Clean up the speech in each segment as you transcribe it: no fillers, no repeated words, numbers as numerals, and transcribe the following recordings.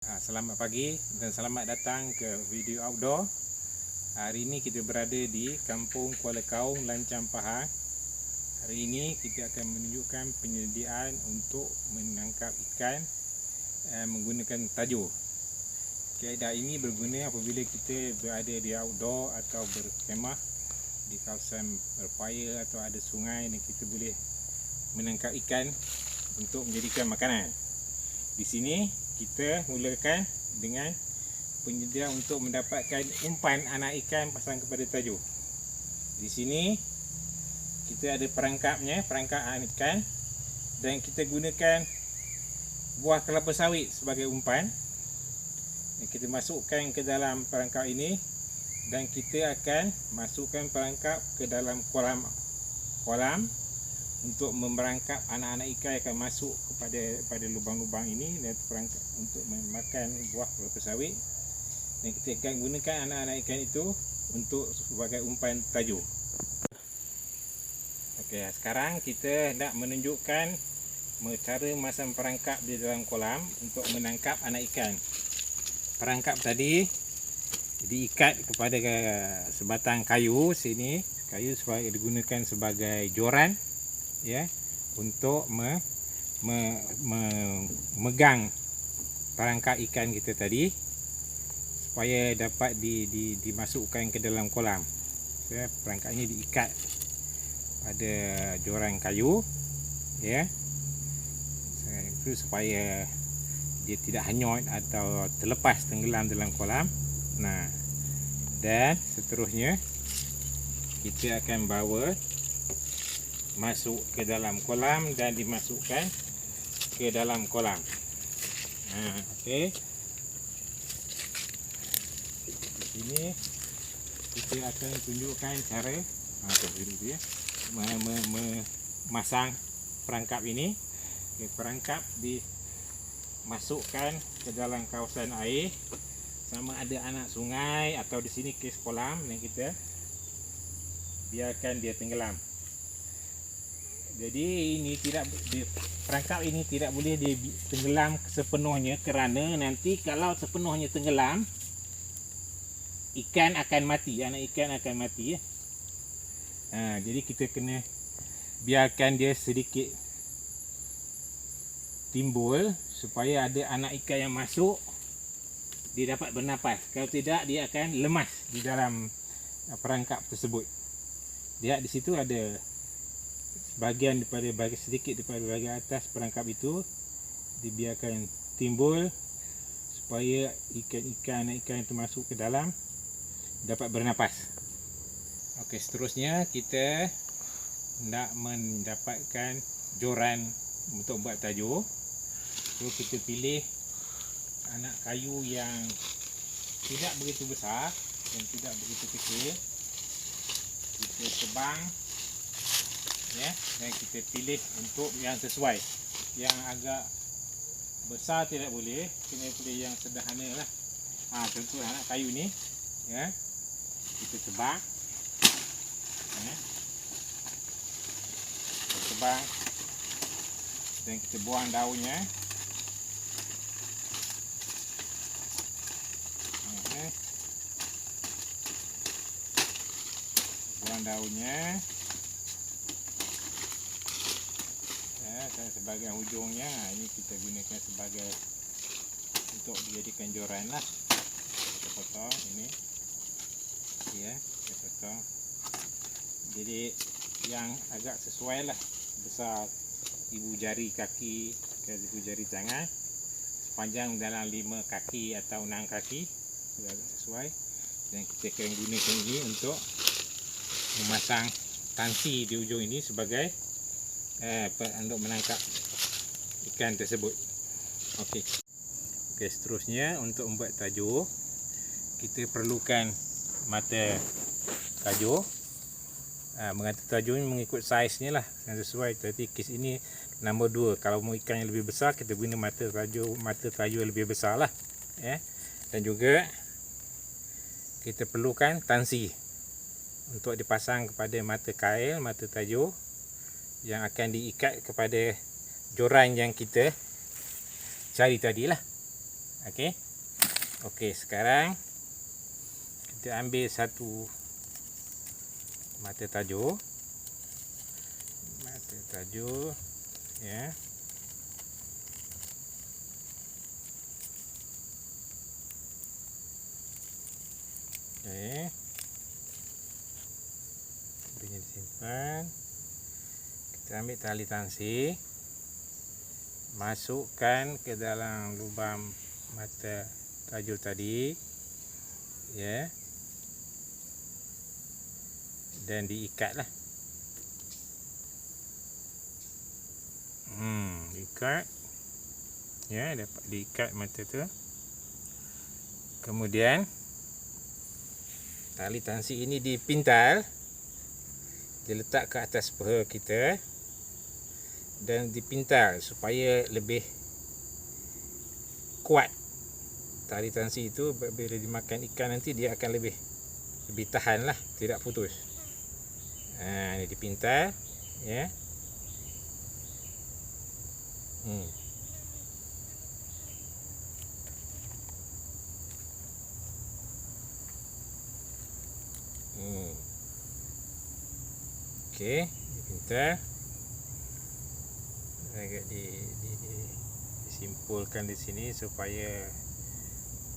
Selamat pagi dan selamat datang ke video outdoor. Hari ini kita berada di Kampung Kuala Kaung, Lancang, Pahang. Hari ini kita akan menunjukkan penyediaan untuk menangkap ikan menggunakan tajuk. Kaedah ini berguna apabila kita berada di outdoor atau berkemah di kawasan berpaya atau ada sungai, dan kita boleh menangkap ikan untuk menjadikan makanan. Di sini kita mulakan dengan penyediaan untuk mendapatkan umpan anak ikan pasang kepada tajuk. Di sini kita ada perangkapnya, perangkap anak ikan, dan kita gunakan buah kelapa sawit sebagai umpan. Dan kita masukkan ke dalam perangkap ini, dan kita akan masukkan perangkap ke dalam kolam untuk memerangkap anak-anak ikan yang akan masuk pada lubang-lubang ini, dan perangkap untuk memakan buah kelapa sawit. Dan kita akan gunakan anak-anak ikan itu untuk sebagai umpan tajuk. Okey, sekarang kita nak menunjukkan cara memasang perangkap di dalam kolam untuk menangkap anak ikan. Perangkap tadi diikat kepada sebatang kayu sini. Kayu digunakan sebagai joran, ya, untuk memegang perangkap ikan kita tadi supaya dapat dimasukkan ke dalam kolam. Perangkap ini diikat pada joran kayu, ya, itu supaya dia tidak hanyut atau terlepas tenggelam dalam kolam. Nah, dan seterusnya kita akan bawa masuk ke dalam kolam dan dimasukkan ke dalam kolam. Okey. Di sini kita akan tunjukkan cara memasang perangkap ini. Okay, perangkap dimasukkan ke dalam kawasan air, sama ada anak sungai atau di sini kes kolam, dan kita biarkan dia tenggelam. Jadi perangkap ini tidak boleh dia tenggelam sepenuhnya, kerana nanti kalau sepenuhnya tenggelam, ikan akan mati, anak ikan akan mati, ya. Jadi kita kena biarkan dia sedikit timbul supaya ada anak ikan yang masuk, dia dapat bernapas. Kalau tidak, dia akan lemas di dalam perangkap tersebut. Lihat di situ ada bagian sedikit daripada bahagian atas perangkap itu dibiarkan timbul supaya anak ikan itu masuk ke dalam dapat bernapas. Okey, seterusnya kita nak mendapatkan joran untuk buat tajuk. So kita pilih anak kayu yang tidak begitu besar dan tidak begitu kecil. Kita tebang, ya, dan kita pilih untuk yang sesuai. Yang agak besar tidak boleh, kena pilih yang sederhana lah. Contoh anak kayu ni, ya, kita tebang, ya, kita tebang dan kita buang daunnya. Buang daunnya, sebagian hujungnya ini kita gunakan sebagai untuk dijadikan joran lah. Kita potong ini, ya, kita potong. Jadi yang agak sesuai lah, besar ibu jari kaki ke ibu jari tangan, sepanjang dalam 5 kaki atau 6 kaki, sudah agak sesuai. Dan kita akan gunakan ini untuk memasang tangsi di ujung ini sebagai untuk menangkap ikan tersebut. Okey, seterusnya untuk membuat tajuk, kita perlukan mata tajuk. Mengata tajuk ini mengikut saiznya lah yang sesuai. Jadi kes ini nombor 2. Kalau mau ikan yang lebih besar, kita guna mata tajuk yang lebih besar lah, ya. Dan juga kita perlukan tansi untuk dipasang kepada mata kail, mata tajuk yang akan diikat kepada joran yang kita cari tadi lah. Okey. Okey, sekarang kita ambil satu mata tajuk. Mata tajuk, ya. Okey. Ini disimpan. Kita ambil tali tansi, masukkan ke dalam lubang mata tajuk tadi, ya, dan diikatlah. Ikat, ya, dapat diikat mata tu. Kemudian tali tansi ini dipintal, diletak ke atas peha kita dan dipintal supaya lebih kuat. Tali tansi itu bila dimakan ikan nanti dia akan lebih tahan lah, tidak putus. Ini dipintal, ya. Okey, dipintal. Agak disimpulkan di sini supaya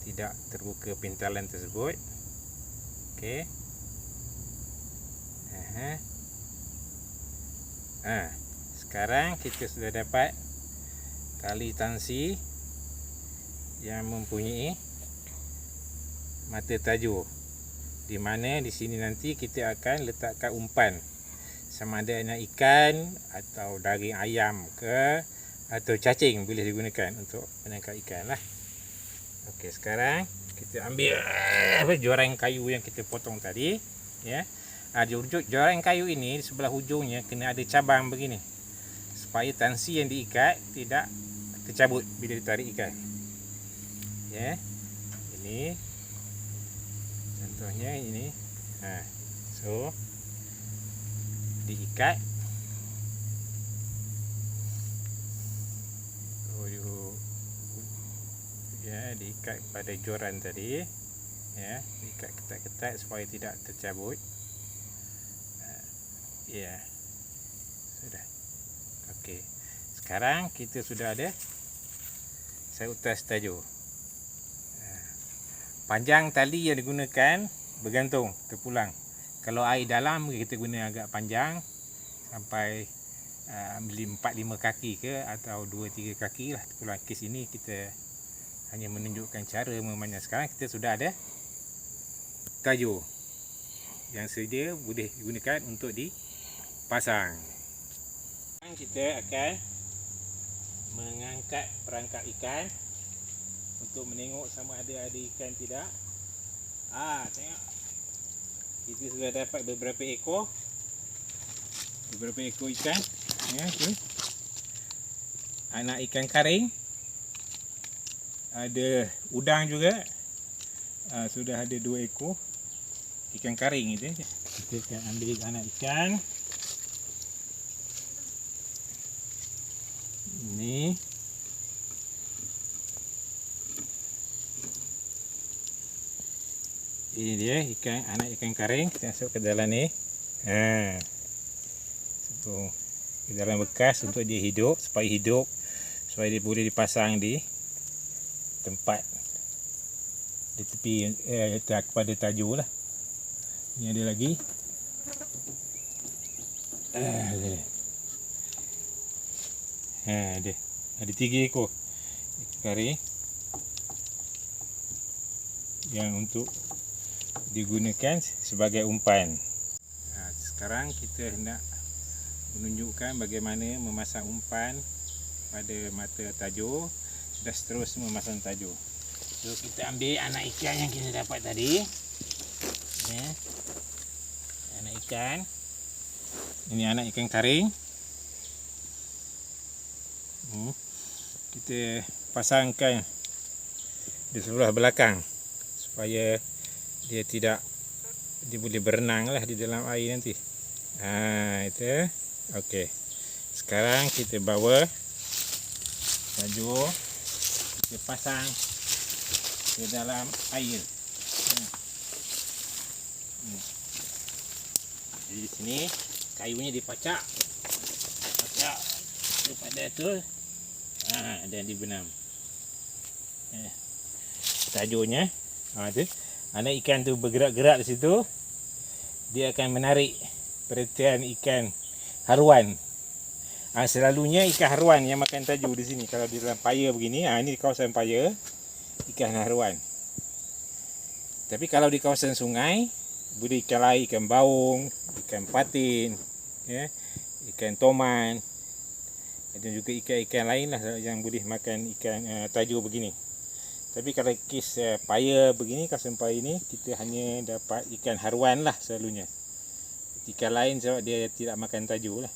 tidak terbuka pintalan tersebut. Okey. Sekarang kita sudah dapat tali tansi yang mempunyai mata tajuk, di mana di sini nanti kita akan letakkan umpan, sama ada anak ikan atau daging ayam ke, atau cacing boleh digunakan untuk menangkap ikan lah. Okey, sekarang kita ambil jorang kayu yang kita potong tadi, ya. Jorang kayu ini di sebelah hujungnya kena ada cabang begini, supaya tansi yang diikat tidak tercabut bila ditarik ikan, ya. Ini contohnya ini. So diikat, ya, diikat pada joran tadi, ya, diikat ketat-ketat supaya tidak tercabut. Ya, sudah. Okey, sekarang kita sudah ada sautas tajuk. Panjang tali yang digunakan bergantung terpulang. Kalau air dalam kita guna agak panjang, sampai 4-5 kaki ke, atau 2-3 kaki lah terpulang. Kes ini kita hanya menunjukkan cara memanjang. Sekarang kita sudah ada tajuk yang sedia boleh digunakan untuk dipasang. Sekarang kita akan mengangkat perangkap ikan untuk menengok sama ada ikan tidak. Tengok, kita sudah dapat beberapa ekor ikan, ya, tu. Anak ikan karing, ada udang juga. Sudah ada 2 ekor ikan karing itu. Kita akan ambil anak ikan ini. Ini dia anak ikan karing, kita masuk ke dalam ni. Ke dalam bekas untuk dia hidup, supaya dia boleh dipasang di tempat di tepi, pada tajuk lah. Ini ada lagi. Ada 3 ekor ikan karing yang untuk digunakan sebagai umpan. Sekarang kita hendak menunjukkan bagaimana memasang umpan pada mata tajuk. Sudah seterusnya memasang tajuk. So kita ambil anak ikan yang kita dapat tadi, ya. Anak ikan ini, anak ikan karing. Kita pasangkan di sebelah belakang supaya dia boleh berenang lah di dalam air nanti. Itu. Okey. Sekarang kita bawa tajuk, kita pasang ke dalam air. Jadi di sini kayunya dipacak daripada tu, dan dibenam. Tajuknya, tu, anak ikan tu bergerak-gerak di situ, dia akan menarik perhatian ikan haruan. Selalunya ikan haruan yang makan tajuk di sini. Kalau di dalam paya begini, ini di kawasan paya, ikan haruan. Tapi kalau di kawasan sungai, boleh ikan lain, ikan baung, ikan patin, ya, ikan toman, ada juga ikan-ikan lain lah yang boleh makan ikan tajuk begini. Tapi kalau kes paya begini, kawasan paya ini, kita hanya dapat ikan haruan lah selalunya. Ikan lain sebab dia tidak makan tajuk lah.